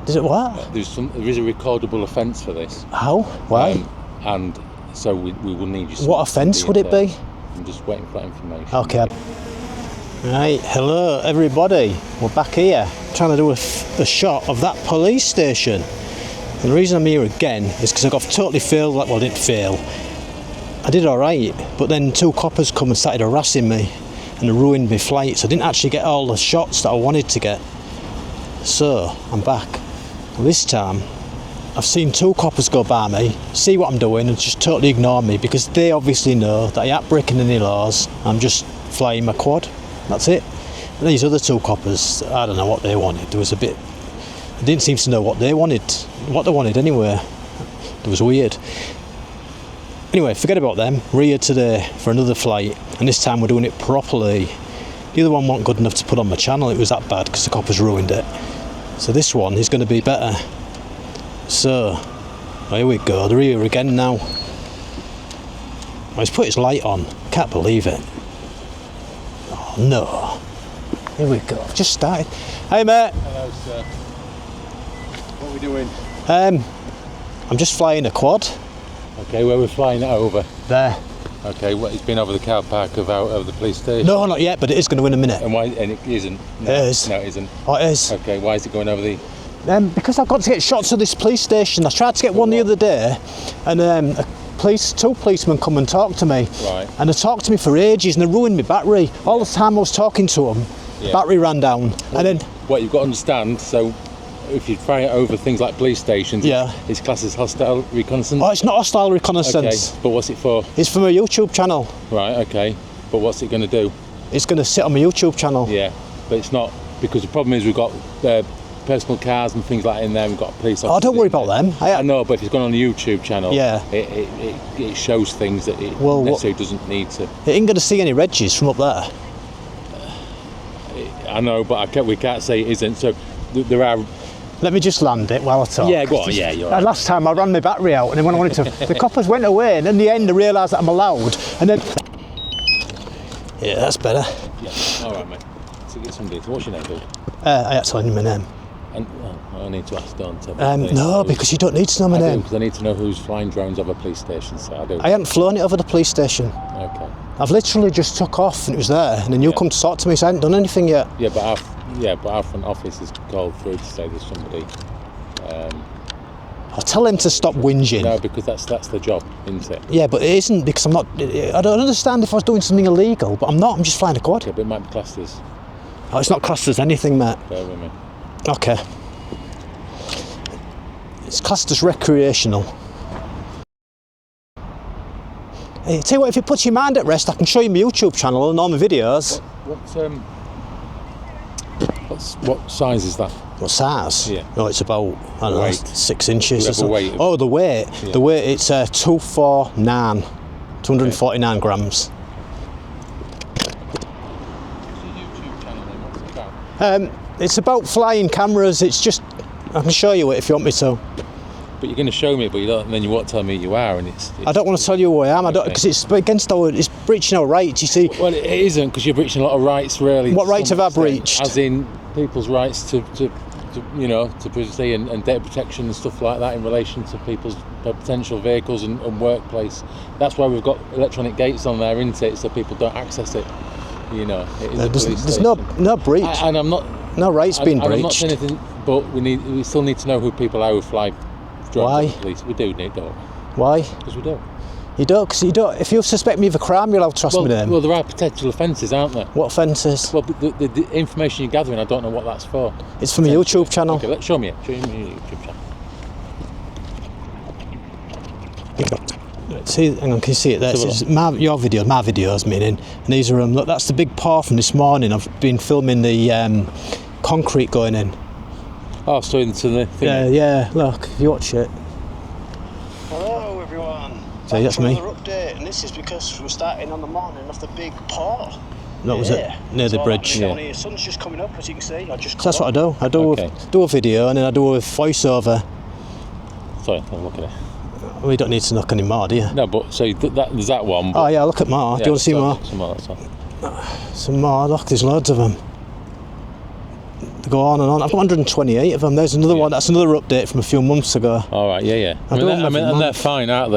Is it what? There is a recordable offence for this. How? Why? And so we will need you. What offence would it be? I'm just waiting for that information. Okay. Right, hello everybody. We're back here trying to do a shot of that police station. And the reason I'm here again is because I got totally failed. Well, I didn't fail. I did alright, but then 2 coppers come and started harassing me and ruined my flight, so I didn't actually get all the shots that I wanted to get. So, I'm back. Well, this time, I've seen 2 coppers go by me, see what I'm doing and just totally ignore me because they obviously know that I ain't breaking any laws. I'm just flying my quad. That's it. And these other 2 coppers, I don't know what they wanted. There was a bit... I didn't seem to know what they wanted. What they wanted anyway. It was weird. Anyway, forget about them. We're here today for another flight, and this time we're doing it properly. The other one wasn't good enough to put on my channel. It was that bad because the coppers ruined it. So this one is going to be better. So, here we go. They're here again now. Oh, he's put his light on. Can't believe it. Oh no. Here we go. I've just started. Hey mate. Hello sir. What are we doing? I'm just flying a quad. Okay, where we're flying it over? There. Okay, it's been over the car park of the police station? No, not yet, but it is going to in a minute. And why? And it isn't? No, it is. No, it isn't. Oh, it is. Okay, why is it going over the... Because I've got to get shots of this police station. I tried to get one the other day, and 2 policemen come and talk to me. Right. And they talked to me for ages, and they ruined my battery. All the time I was talking to them, the battery ran down. Well, and then... What you've got to understand, so... If you fly it over things like police stations, it's classed as hostile reconnaissance. Oh, it's not hostile reconnaissance. Okay, but what's it for? It's for my YouTube channel. Right, okay. But what's it going to do? It's going to sit on my YouTube channel. Yeah, but it's not, because the problem is we've got personal cars and things like that in there, we've got police officers. Oh, don't worry about them. I know, but if it's gone on the YouTube channel, yeah, it shows things that it necessarily doesn't need to. It ain't going to see any Reggies from up there. I know, but we can't say it isn't. So there are... Let me just land it while I talk. Yeah, go on, yeah, you're right. Last time I ran my battery out, and then when I wanted to, the coppers went away, and in the end I realised that I'm allowed, and then... Yeah, that's better. Yeah, alright mate. So get somebody to... What's your name, dude? I had to tell you my name. And, I need to ask, don't I? No, because you don't need to know my name. Because I need to know who's flying drones over police stations, so I do. I hadn't flown it over the police station. Okay. I've literally just took off, and it was there, and then you come to talk to me, so I hadn't done anything yet. Yeah, but our front office is called through to say there's somebody. I'll tell him to stop whinging. No, because that's the job, isn't it? Yeah, but it isn't, because I'm not... I don't understand if I was doing something illegal, but I'm not, I'm just flying a quad. Yeah, but it might be classed as... Oh, it's not classed as anything, mate. Bear with me. Okay. It's classed as recreational. Hey, tell you what, if it puts your mind at rest, I can show you my YouTube channel and all my videos. What size is that? What size? Yeah. Oh, it's about, I don't know, 6 inches or something. Weight? Oh, the weight. Yeah. The weight, it's 249 grams. It's about flying cameras. It's just, I can show you it if you want me to. But you're going to show me, but you don't, and then you won't tell me who you are, and it's I don't want to tell you who I am. I don't, because it's against it's breaching our rights. You see. Well, it isn't, because you're breaching a lot of rights, really. What rights have I breached? As in people's rights to privacy and data protection and stuff like that in relation to people's potential vehicles and workplace. That's why we've got electronic gates on there, isn't it? So people don't access it. You know, it is there's no breach. And I'm not. No rights being breached. I'm not saying anything, but we still need to know who people are who fly drones. Why? Police. We do need that. Why? Because we do. You don't, because you don't. If you suspect me of a crime, you'll have to trust me then. Well, there are potential offences, aren't there? What offences? Well, the information you're gathering, I don't know what that's for. It's from a YouTube channel. Okay, show me it. Show me your YouTube channel. See, hang on, can you see it there? It's your videos, my videos, meaning. And these are look, that's the big paw from this morning. I've been filming the concrete going in. Oh, so into the thing. Yeah. Look, if you watch it. Hello, everyone. So that's me. Another update, and this is because we're starting on the morning of the big paw. That was it, near the bridge. The sun's just coming up, as you can see. That's what I do. I do a video and then I do a voiceover. Sorry, I'm looking at it. We don't need to look anymore, do you? No, but so there's that one. Oh yeah, look at more. Do you want to see more? Some more, that's all. Some more. Look, there's loads of them. They go on and on. I've got 128 of them. There's another one. That's another update from a few months ago. All right, yeah. And they're fine, aren't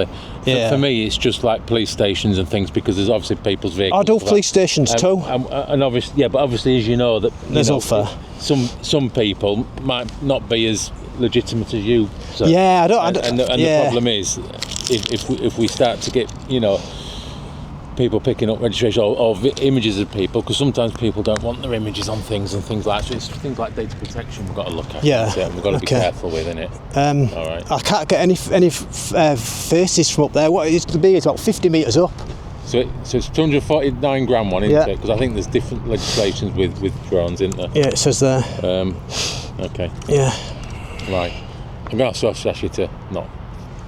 they? For me, it's just like police stations and things, because there's obviously people's vehicles. I do police stations too. And obviously, but obviously, as you know, that there's all fair. Some people might not be as legitimate as you. So, yeah, I don't. And the problem is, if we start to get, people picking up registration or images of people, because sometimes people don't want their images on things and things like that. So it's things like data protection we've got to look at. Yeah, we've got to be careful with, innit? All right. I can't get any faces from up there. What it is to be is about 50 metres up. So it's 249 gram one, isn't it? Because I think there's different legislations with drones, isn't there? Yeah, it says there. Okay. Yeah. Right. I'm going to ask you to not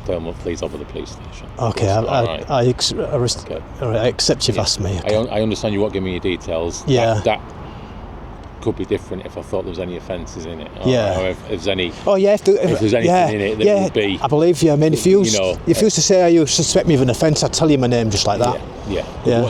film up, please, over the police station. Okay, I accept you've asked me. Okay. I understand you won't give me your details. Yeah. That could be different if I thought there was any offences in it. Or if there's any. Oh yeah, if there's anything in it that would be. I believe you. I mean, if you used to say you suspect me of an offence, I'd tell you my name just like that. Yeah.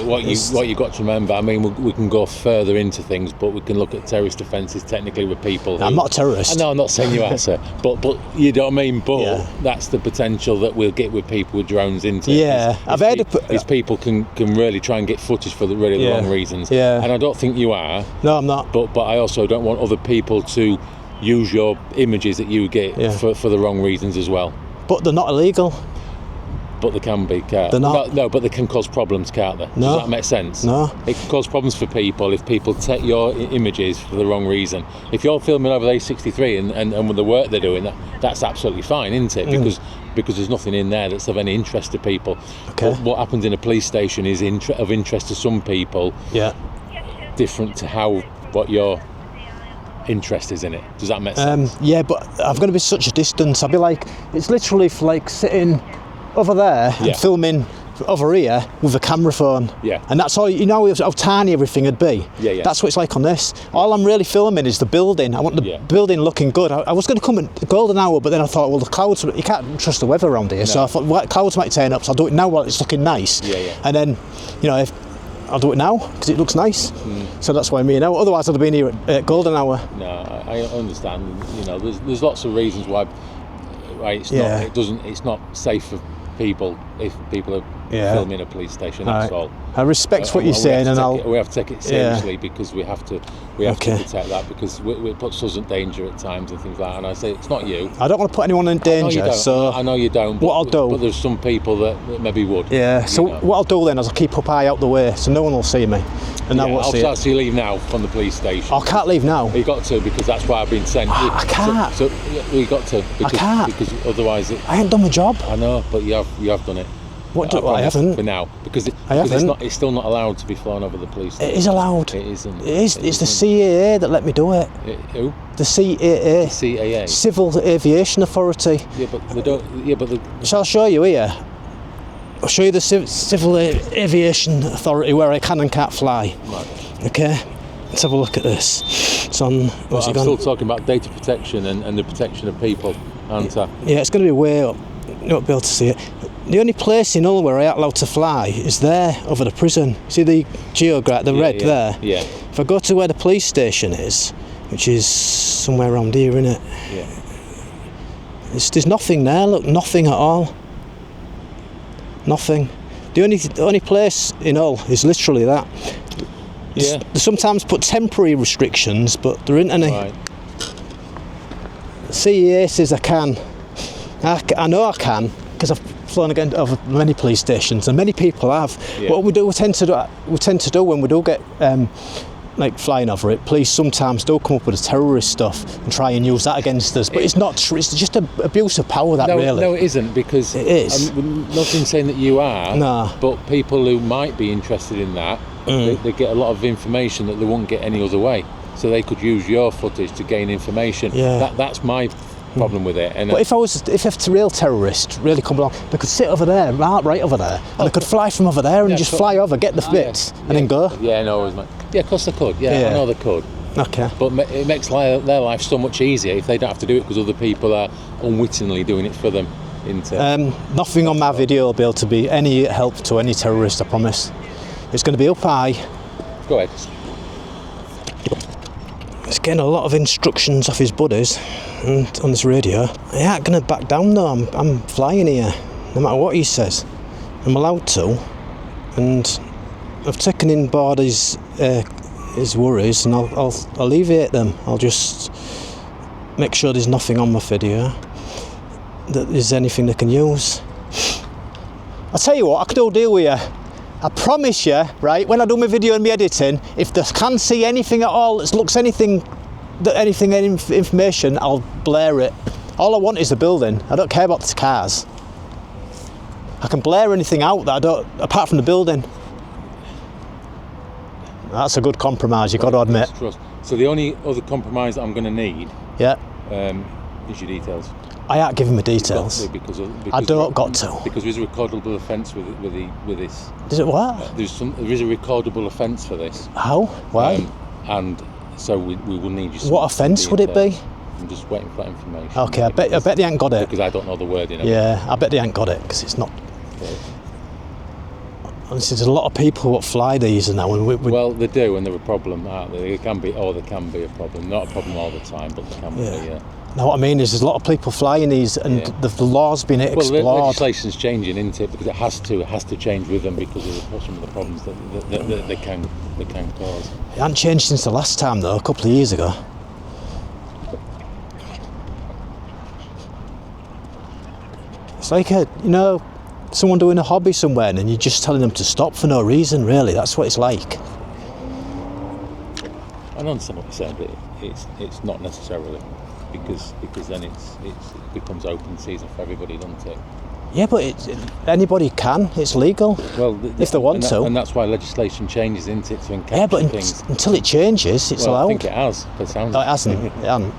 What you've got to remember, I mean, we can go further into things, but we can look at terrorist offences technically with people. I'm not a terrorist. No, I'm not saying you are, sir. But you know what I mean. But that's the potential that we'll get with people with drones into. Yeah, I've heard these people can really try and get footage for the wrong reasons. Yeah. And I don't think you are. No, I'm not. But I also don't want other people to use your images that you get for the wrong reasons as well. But they're not illegal. But they can be, can't they? No, but they can cause problems, can't they? No. Does that make sense? No. It can cause problems for people if people take your images for the wrong reason. If you're filming over the A63 and with the work they're doing, that's absolutely fine, isn't it? Because there's nothing in there that's of any interest to people. Okay. But what happens in a police station is of interest to some people. Yeah. Different to what your interest is in it. Does that make sense? Yeah, but I'm going to be such a distance. I'll be like, it's literally like sitting over there and filming over here with a camera phone. Yeah. And that's all, how tiny everything would be. Yeah. That's what it's like on this. All I'm really filming is the building. I want the building looking good. I was going to come at golden hour, but then I thought, well, the clouds, you can't trust the weather around here. No. So I thought, clouds might turn up, so I'll do it now while it's looking nice. Yeah. And then, if I'll do it now because it looks nice. So that's why otherwise I'd have been here at golden hour. No, I understand. There's lots of reasons why it's not safe for people if people are filming a police station. That's all. I respect what you're saying, and we have to take it seriously because we have to protect that, because it puts us in danger at times and things like that. And I say it's not you. I don't want to put anyone in danger. I know you don't. What I'll do, but there's some people that maybe would. Yeah. So what I'll do then is I'll keep up high out the way, so no one will see me, and I won't see it. I'll see you leave now from the police station. I can't leave now. You got to, because that's why I've been sent. I can't. So you got to. Because, I can't. Because otherwise I ain't done my job. I know, but you have done it. I haven't. For now, because it's still not allowed to be flown over the police station. It is allowed. It isn't. It is. It's the CAA that let me do it. Who? The CAA. The CAA. Civil Aviation Authority. Yeah, but they don't. Yeah, but Shall I show you here? I'll show you the Civil Aviation Authority where I can and can't fly. Right. Okay. Let's have a look at this. It's on. I'm still talking about data protection and the protection of people, aren't I? Yeah, it's going to be way up. You won't be able to see it. The only place in Hull where I ain't allowed to fly is there, over the prison. See the geograph, the red there? Yeah. If I go to where the police station is, which is somewhere around here, innit? Yeah. There's nothing there, look, nothing at all. Nothing. The only place in Hull is literally that. Yeah. They sometimes put temporary restrictions, but there isn't any. Right. CEA says I can. I know I can, because I've flown again over many police stations, and many people have. Yeah. What we tend to do when we do get flying over it, police sometimes do come up with the terrorist stuff and try and use that against us. But it's not true. It's just an abuse of power. Really. No, it isn't, because it is. Nothing saying that you are. No. But people who might be interested in that, they get a lot of information that they wouldn't get any other way. So they could use your footage to gain information. Yeah. That's my problem with it. And but if a real terrorist really come along, they could sit over there, right over there, and they could fly from over there and just fly over, get the bits, and then go. Yeah, no, yeah, of course they could. Yeah, I know they could. Okay. But it makes their life so much easier if they don't have to do it because other people are unwittingly doing it for them. Nothing on my video will be able to be any help to any terrorist, I promise. It's going to be up high. Go ahead. He's getting a lot of instructions off his buddies and on this radio. I ain't gonna back down though. I'm flying here, no matter what he says. I'm allowed to, and I've taken in board his worries, and I'll alleviate them. I'll just make sure there's nothing on my video that there's anything they can use. I'll tell you what, I could all deal with you. I promise you, right, when I do my video and my editing, if they can see anything at all that looks any information, I'll blare it. All I want is the building. I don't care about the cars. I can blare anything out that I don't, apart from the building. That's a good compromise, you've got to admit. So the only other compromise that I'm going to need is your details. I ain't giving my details. Because I don't got to. Because there's a recordable offence with this. Is it what? There is a recordable offence for this. How? Why? And so we will need you. What offence would it be? I'm just waiting for that information. Okay, I bet they ain't got it. Because I don't know the wording. Yeah, I bet they ain't got it because it's not. Honestly, there's a lot of people that fly these now, and well, they do, and they're a problem, aren't they? They can be a problem. Not a problem all the time, but they can be. Yeah. Now, what I mean is, there's a lot of people flying these, and the law's been explored. Well, the legislation's changing, isn't it? Because it has to change with them because of some of the problems that they can cause. It hasn't changed since the last time, though, a couple of years ago. It's like someone doing a hobby somewhere, and you're just telling them to stop for no reason. Really, that's what it's like. I understand what you're saying, but it's not necessarily. Because then it becomes open season for everybody, doesn't it? Yeah, but anybody can. It's legal. Well, if they want to. And that's why legislation changes, isn't it, to encapsulate things. Until it changes, it's allowed. I think it has. It sounds. No, it hasn't. It hasn't.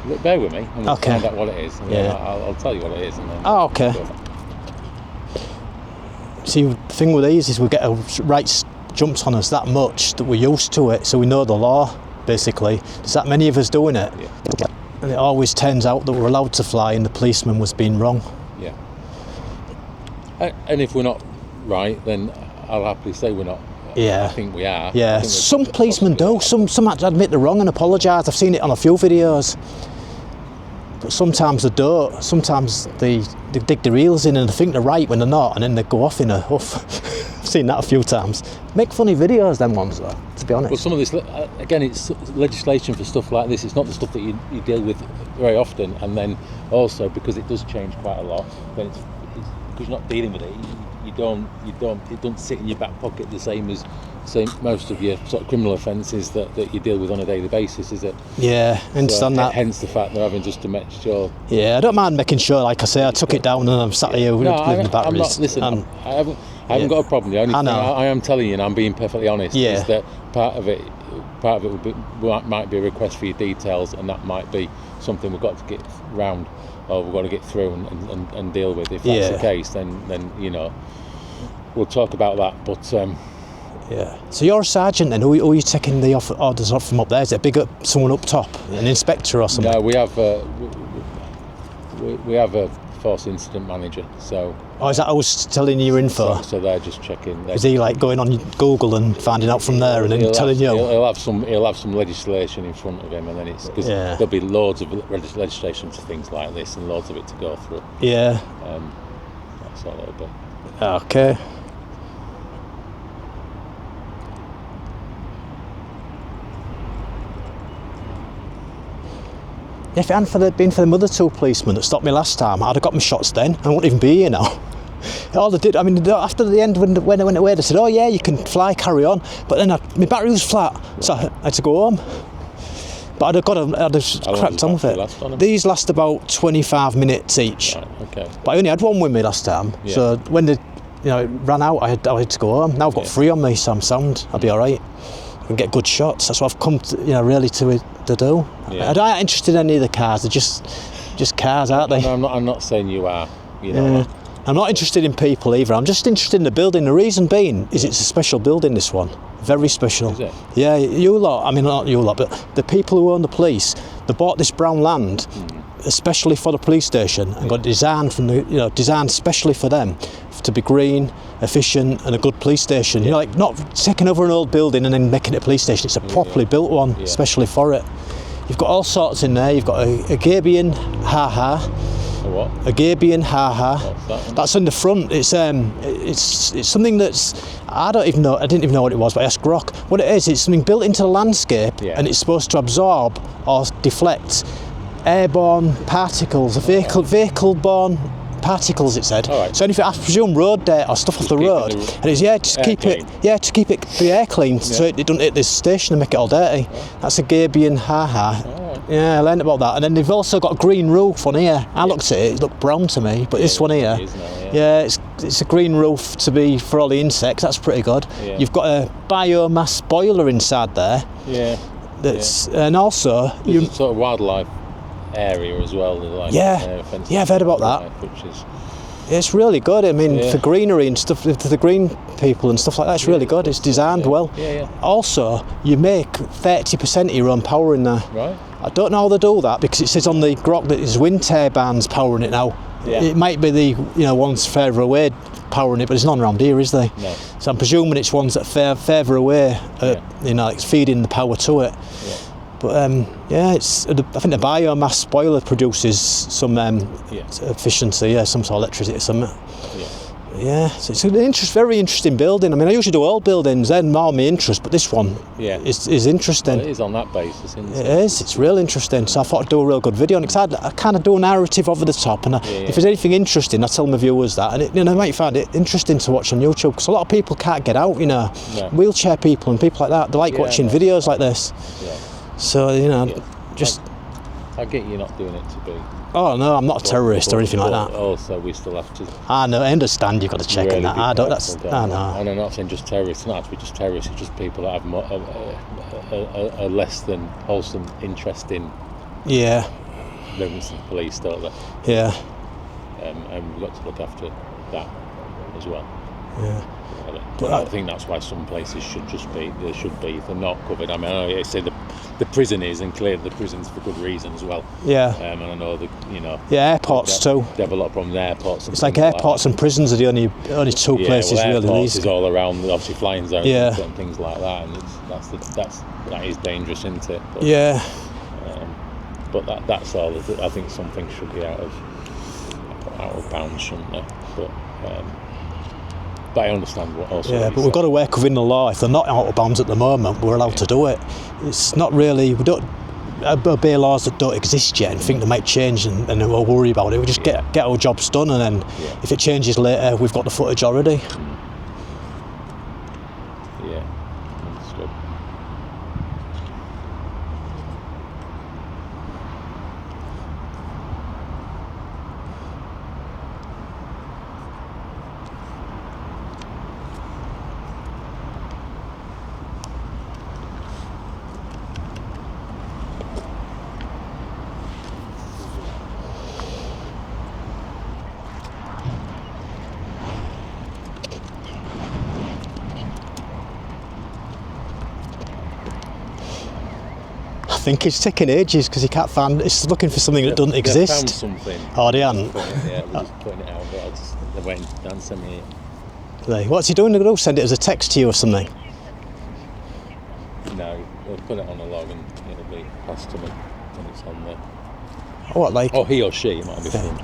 Look, bear with me, and we'll find out what it is. I'll tell you what it is. And then okay. See, the thing with these is we get rights jumps on us that much that we're used to it, so we know the law. Basically, there's that many of us doing it. Yeah. And it always turns out that we're allowed to fly and the policeman was being wrong. Yeah. And if we're not right, then I'll happily say we're not. Yeah. I think we are. Yeah. Some policemen do. Some admit they're wrong and apologise. I've seen it on a few videos. But sometimes they don't. Sometimes they dig their heels in and they think they're right when they're not, and then they go off in a huff. I've seen that a few times. Make funny videos, them ones, though, to be honest. Well, some of this, again, it's legislation for stuff like this. It's not the stuff that you deal with very often, and then also because it does change quite a lot. Then it's because you're not dealing with it. It don't sit in your back pocket the same as most of your sort of criminal offences that you deal with on a daily basis, is it? Yeah, I understand that. Hence the fact they're having just to make sure. Yeah, I don't mind making sure, like I say, I took it down and I'm sat here with the batteries. I'm not, listen, I haven't got a problem. The only thing I am telling you, and I'm being perfectly honest, is that part of it might be a request for your details, and that might be something we've got to get round, or we've got to get through and deal with. If that's the case, then we'll talk about that. But yeah. So you're a sergeant, then? Who are you taking the orders off from up there? Is it someone up top, an inspector or something? No, we have a force incident manager. So. Oh, is that who's telling you your info? So they're just checking. Is he like going on Google and finding out from there and then telling you? He'll have some legislation in front of him, and then it's because there'll be loads of legislation for things like this and loads of it to go through. Yeah. That's all it'll be. Okay. If it hadn't been for the other two policemen that stopped me last time, I'd have got my shots then. I wouldn't even be here now. All they did, after the end when I went away, they said, "Oh yeah, you can fly, carry on." But then my battery was flat, so I had to go home. But I'd have cracked on with it. These last about 25 minutes each. Right, okay. But I only had one with me last time, so when it ran out, I had to go home. Now I've got 3 on me, so I'm sound. I'll be all right. I can get good shots. That's what I've come to, really to do. Yeah. I'm not interested in any of the cars. They're just cars, aren't they? No, I'm not saying you are. I'm not interested in people either. I'm just interested in the building. The reason being is it's a special building, this one. Very special. Is it? Yeah, you lot, not you lot, but the people who own the police, they bought this brown land especially for the police station and got designed designed specially for them to be green, efficient and a good police station. Like not taking over an old building and then making it a police station. It's a properly built one, especially for it. You've got all sorts in there. You've got a Gabion Ha-Ha. A what? A Gabion Ha-Ha. What's that one? That's in the front. It's something that's, I didn't even know what it was, but I asked Grok. What it is, it's something built into the landscape, and it's supposed to absorb or deflect airborne particles, vehicle-borne particles, it said. Right. So anything, I presume road dirt or stuff off the road. And it's to keep the air clean, so it doesn't hit this station and make it all dirty. That's a Gabion Ha-Ha. Yeah, I learned about that. And then they've also got a green roof on here. I looked at it looked brown to me, but this one here, it's a green roof to be for all the insects. That's pretty good. Yeah. You've got a biomass boiler inside there. Yeah. And also there's a sort of wildlife area as well. Like, I've heard about that. Which is, it's really good. I mean, for greenery and stuff, for the green people and stuff like that, it's really good. It's designed well. Also, you make 30% of your own power in there. Right. I don't know how they do that, because it says on the Grok that it's wind turbines powering it now. Yeah. It might be the ones further away powering it, but there's none around here, is there? No. So I'm presuming it's ones that are further away. It's feeding the power to it. Yeah. But I think the biomass boiler produces some efficiency, some sort of electricity or something. Yeah, so it's an very interesting building. I mean, I usually do old buildings, they're more my interest, but this one is interesting. Well, it is on that basis, isn't it? It is, it's real interesting. So I thought I'd do a real good video on it, because I kind of do a narrative over the top, and if there's anything interesting, I tell my viewers that, and they might find it interesting to watch on YouTube, because a lot of people can't get out, wheelchair people and people like that, they like watching videos like this. Yeah. So, just... I get you not doing it to be... Oh no, I'm not a terrorist or anything like that. Also, we still have to... I know, I understand you've got to check really in that. I know. And I'm not saying just terrorists, it's not have to be just terrorists, it's just people that have a less than wholesome interest in movements of the police, don't they? Yeah. And we've got to look after that as well. Yeah. But I think that's why some places should be if they're not covered. I mean, I know you say the prison is, and clearly the prison's for good reason as well. Yeah. And I know airports too. They have a lot of problems with airports. It's like airports and prisons are the only two places really. Airports is all around, obviously flying zones and things like that, and that is dangerous, isn't it? But, but that's all. I think some things should be out of bounds, shouldn't they? But I understand what also. Yeah, but we've got to work within the law. If they're not out of bounds at the moment, we're allowed to do it. It's not really. We don't obey laws that don't exist yet and think they might change, and we'll worry about it. We just get our jobs done, and then if it changes later, we've got the footage already. Yeah, that's good. I think it's taking ages because he can't find. It's looking for something that doesn't exist. Found something. Oh, they haven't. We're just putting it out. They're waiting to answer me. What's he doing? They're going to send it as a text to you or something. No, we'll put it on a log and it'll be passed to me when it's on there. What, like? Oh, he or she, it might be fun.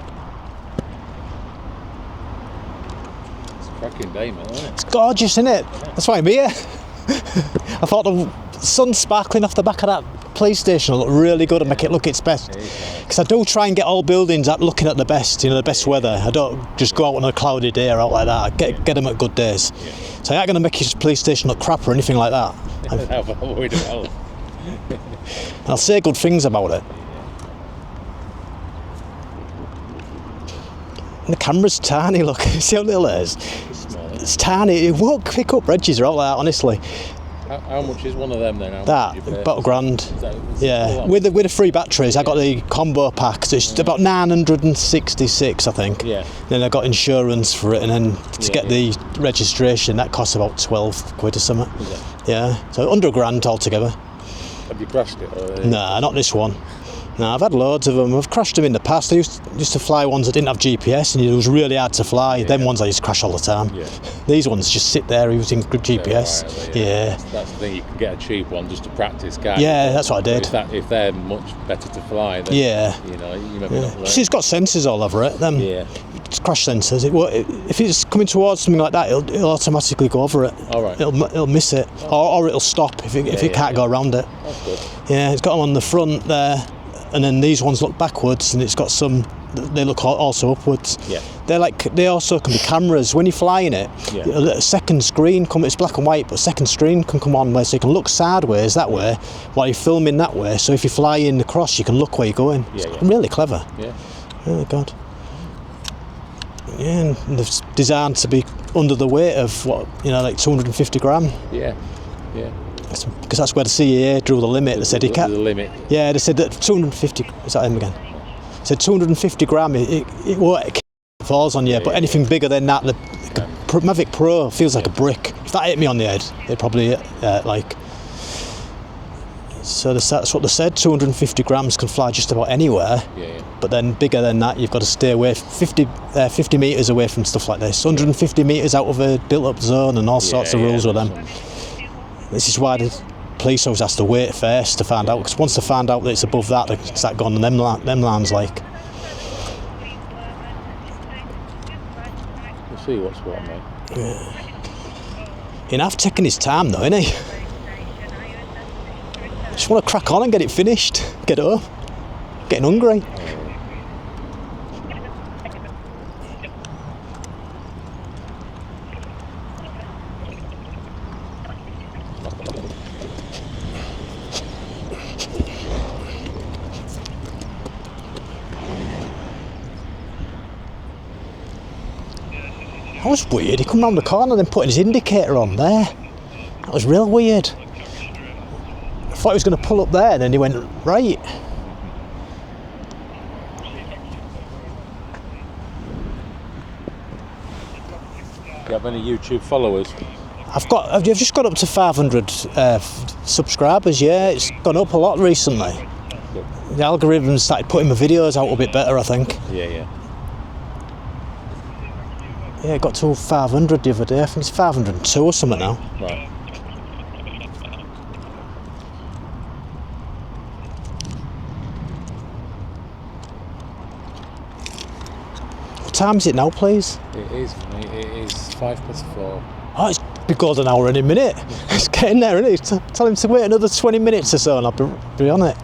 It's a cracking day, man, isn't it? It's gorgeous, isn't it? That's why I'm here. I thought the sun sparkling off the back of that police station will look really good and make it look its best. Because I do try and get all buildings at looking at the best, the best weather. I don't just go out on a cloudy day or out like that. I get them at good days. Yeah. So I ain't going to make his police station look crap or anything like that. I'm worried about it. I'll say good things about it. And the camera's tiny, look. See how little it is? It's tiny. It won't pick up edges or all that, honestly. How much is one of them then? About £1,000. Yeah, with the free batteries. I got the combo pack, so it's about 966, I think. Yeah. Then I got insurance for it, and then to get the registration, that costs about 12 quid or something. Yeah, so £100 altogether. Have you crashed it? Or nah, not this one. No, I've had loads of them. I've crashed them in the past. I used to fly ones that didn't have GPS, and it was really hard to fly. Them ones I used to crash all the time. Yeah. These ones just sit there using good GPS. Right, yeah. That's the thing. You can get a cheap one just to practice, can't you? Yeah, that's what I did. If they're much better to fly, then you know, you maybe not. See, it's got sensors all over it. Them crash sensors. If it's coming towards something like that, it'll automatically go over it. All right. It'll miss it, or it'll stop if it can't go around it. That's good. Yeah, it's got them on the front there, and then these ones look backwards, and it's got some. They look also upwards. Yeah. They also can be cameras. When you're flying it, a second screen it's black and white, but a second screen can come on where so you can look sideways that way while you're filming that way. So if you're flying across, you can look where you're going. It's really clever. Yeah. Oh God. Yeah, and they're designed to be under the weight of like 250 gram. Yeah. Yeah. Because that's where the CAA drew the limit. They said you can't. The limit. Yeah, they said that 250. Is that him again? Said 250 gram. It falls on you, but anything bigger than that, the Mavic Pro feels like a brick. If that hit me on the head, it probably like. So that's what they said. 250 grams can fly just about anywhere. Yeah. But then bigger than that, you've got to stay away 50 metres away from stuff like this. 150 metres out of a built-up zone, and all sorts of rules with them. This is why the police always has to wait first to find out, because once they find out that it's above that, they start going on them lines like. We'll see what's what, mate. Yeah. Enough taking his time though, isn't he? Just want to crack on and get it finished. Get up. Getting hungry. That was weird. He come round the corner and then putting his indicator on there. That was real weird. I thought he was going to pull up there and then he went right. Do you have any YouTube followers? I've just got up to 500 subscribers. Yeah, it's gone up a lot recently. Good. The algorithms started putting my videos out a bit better, I think. Yeah. Yeah, it got to 500 the other day. I think it's 502 or something now. Right. What time is it now, please? It is 4:05. Oh, it's be golden hour in a minute. It's getting there, isn't it? Tell him to wait another 20 minutes or so and I'll be on it.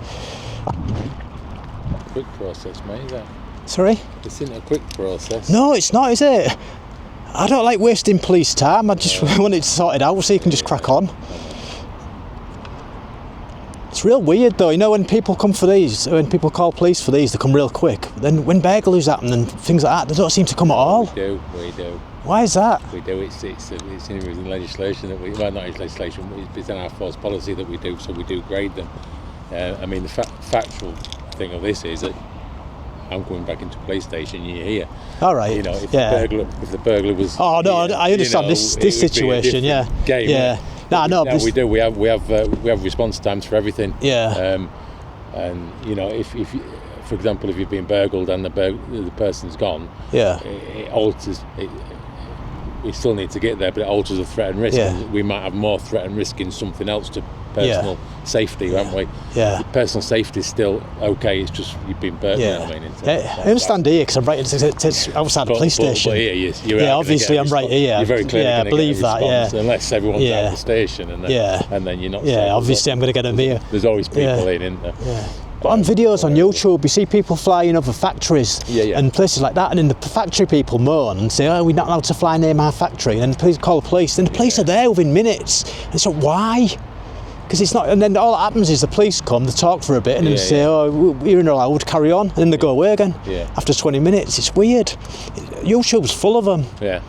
Quick process, mate, is that? Sorry? It's not a quick process. No, it's not, is it? I don't like wasting police time. I just want it sorted out so you can just crack on. It's real weird though, when people come for these, when people call police for these, they come real quick. But then when burglaries happen and things like that, they don't seem to come at all. We do. Why is that? We do. It's in legislation that not legislation. It's in our force policy that we do. So we do grade them. I mean, the factual thing of this is that I'm going back into police station. You're here. All right. If the burglar was. Oh no, I understand this situation. Yeah. Game, yeah. No. We do. We have response times for everything. Yeah. And if for example, if you've been burgled and the person's gone. Yeah. It alters. We still need to get there, but it alters the threat and risk. Yeah. And we might have more threat and risk in something else to personal safety, haven't we? Yeah. Personal safety is still okay. It's just you've been burgled. Yeah. You know what I mean? I understand here because I'm right. It's outside the police station. But here, you're obviously I'm right here. You're very clearly I believe that. Yeah. Unless everyone's out of the station, and then you're not. Yeah. Obviously, I'm going to get them here. There's always people in there. Yeah. But on videos on YouTube, you see people flying over factories and places like that, and then the factory people moan and say, "Oh, we're not allowed to fly near my factory," and please call the police. Then the police are there within minutes. And so why? Because it's not. And then all that happens is the police come, they talk for a bit, and then say, "Oh, you're not allowed, carry on," and then they go away again. Yeah. After 20 minutes, it's weird. YouTube's full of them. Yeah.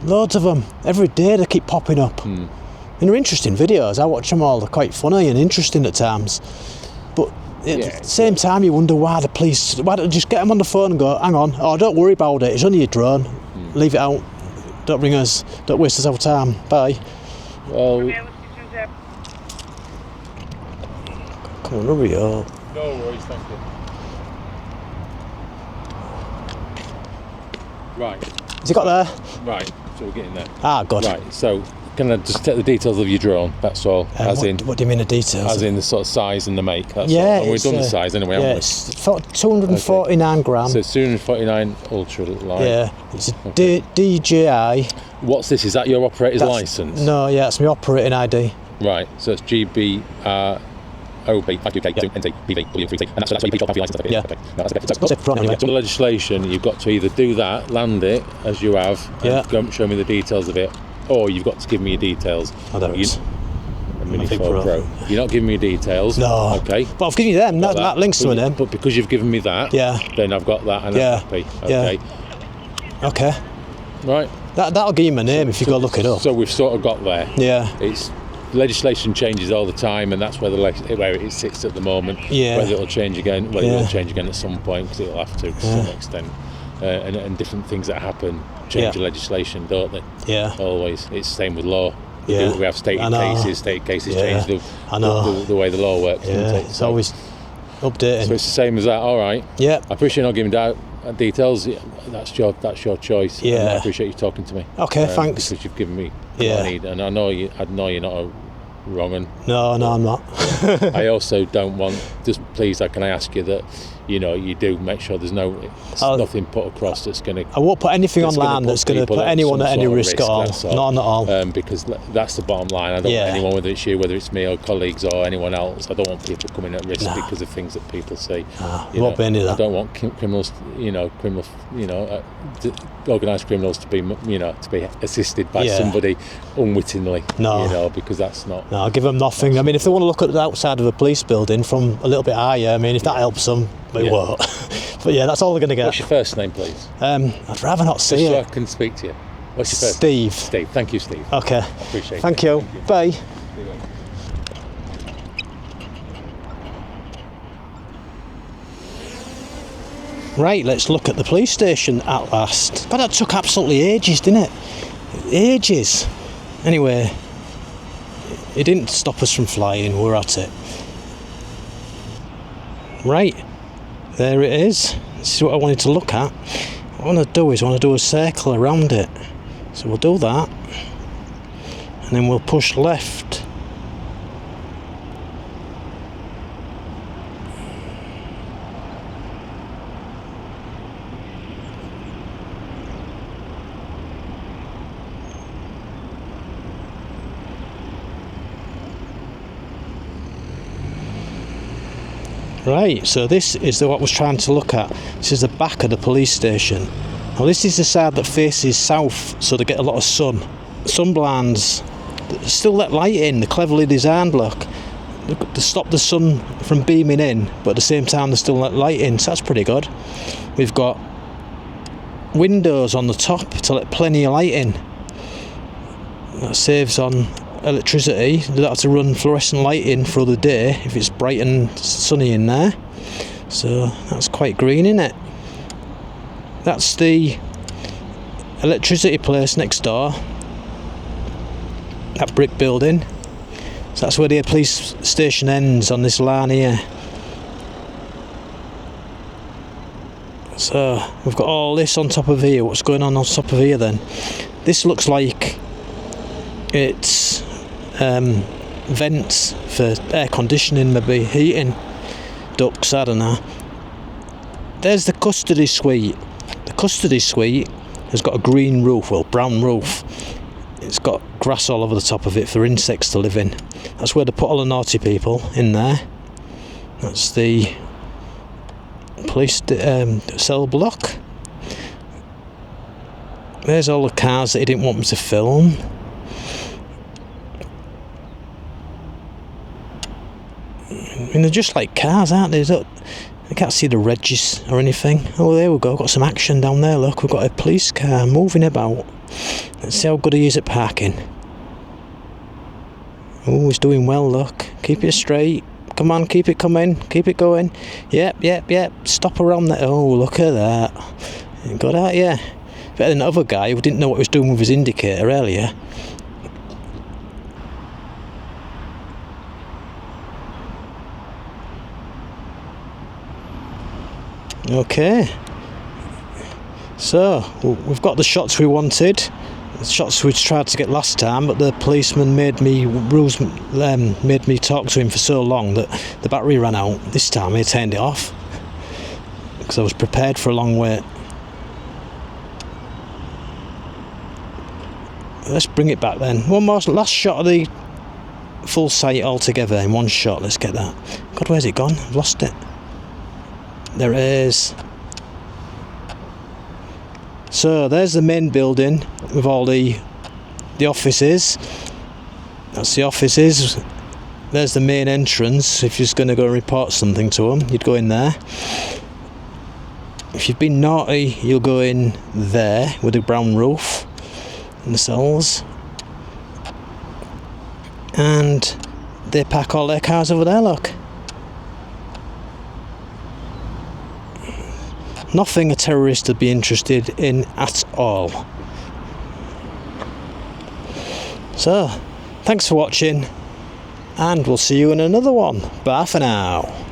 Loads of them. Every day they keep popping up. And they're interesting videos. I watch them all. They're quite funny and interesting at times. But at the same time, you wonder why the police. Why don't they just get them on the phone and go, "Hang on, oh, don't worry about it. It's only a drone. Leave it out. Don't ring us. Don't waste us our time. Bye." Well, Come on, hurry up. No worries, thank you. Right. Has he got there? Right, so we're getting there. Ah, good. Right, so can I just take the details of your drone? That's all. What do you mean the details? As in the sort of size and the make. That's Yeah, all. And we've done the size anyway, haven't we? it's 249 gram. So 249 ultra light. Yeah, it's a DJI. What's this? Is that your operator's license? No, yeah, it's my operating ID. Right, so it's GB. OB, IQK, NT, PV, W3T, and that's what you have your license. Yeah. Okay. No, that's okay. That's it for anyway. Under legislation, you've got to either do that, land it as you have, and go show me the details of it, or you've got to give me your details. Oh, there it is. A Mini 4 Pro. You're not giving me your details. No. Okay. But I've given you them. That links to them. But because you've given me that, then I've got that, and I'm happy. Okay. Okay. Right. That'll give you my name if you go look it up. So we've sort of got there. Yeah. It's legislation changes all the time, and that's where where it sits at the moment. Yeah. Whether it'll change again, it'll change again at some point, because it'll have to some extent, and different things that happen change the legislation, don't they? Yeah. Always. It's the same with law. We have state cases change the way the law works. Yeah. It's always updating. So it's the same as that. All right. Yeah. I appreciate not giving details. That's your choice. Yeah. And I appreciate you talking to me. Okay, thanks. Because you've given me what I need, and I know you're not a wrong un. No, I'm not. I also don't want. Just please, can I ask you that? You do make sure there's nothing put across that's going to. I won't put anything online that's going to put anyone at any risk at all. None at all. Because that's the bottom line. I don't want anyone, whether it's you, whether it's me or colleagues or anyone else. I don't want people coming at risk because of things that people say. Won't be any of that. I don't want criminals, organised criminals to be, to be assisted by somebody unwittingly. No. Because that's not. No, I'll give them nothing. I mean, if they want to look at the outside of a police building from a little bit higher, I mean, if that helps them. It won't. But that's all they're going to get. What's your first name, please? I'd rather not see Just it. so I can speak to you. What's your first Steve. Steve. Thank you, Steve. Okay. I appreciate it. Thank you. Bye. Right, let's look at the police station at last. God, that took absolutely ages, didn't it? Ages. Anyway, it didn't stop us from flying. We're at it. Right, there it is. This is what I wanted to look at. What I want to do is a circle around it. So we'll do that, and then we'll push left. Right, so this is what I was trying to look at. This is the back of the police station. Now this is the side that faces south, so they get a lot of sun. Sunblinds still let light in. They're cleverly designed, look. To stop the sun from beaming in, but at the same time they still let light in, so that's pretty good. We've got windows on the top to let plenty of light in. That saves on electricity. They don't have to run fluorescent lighting for the day if it's bright and sunny in there. So that's quite green, isn't it? That's the electricity place next door. That brick building. So that's where the police station ends, on this line here. So we've got all this on top of here. What's going on top of here then? This looks like it's vents for air conditioning, maybe heating ducts, I don't know. There's the custody suite. The custody suite has got a green roof, well, brown roof. It's got grass all over the top of it for insects to live in. That's where they put all the naughty people in there. That's the police cell block. There's all the cars that he didn't want me to film. I mean, they're just like cars, aren't they? I can't see the regis or anything. Oh, there we go. Got some action down there. Look, we've got a police car moving about. Let's see how good he is at parking. Oh, he's doing well, look. Keep it straight. Come on, keep it coming. Keep it going. Yep. Stop around there. Oh, look at that. Got that, yeah. Better than the other guy who didn't know what he was doing with his indicator earlier. Okay. So, we've got the shots we wanted. The shots we tried to get last time, but the policeman made me talk to him for so long that the battery ran out. This time he turned it off because I was prepared for a long wait. Let's bring it back then. One more last shot of the full site altogether in one shot. Let's get that. God, where's it gone? I've lost it. There it is. So there's the main building with all the offices. That's the offices. There's the main entrance. If you're just going to go and report something to them, you'd go in there. If you've been naughty, you'll go in there with the brown roof and the cells. And they park all their cars over there, look. Nothing a terrorist would be interested in at all. So, thanks for watching, and we'll see you in another one. Bye for now.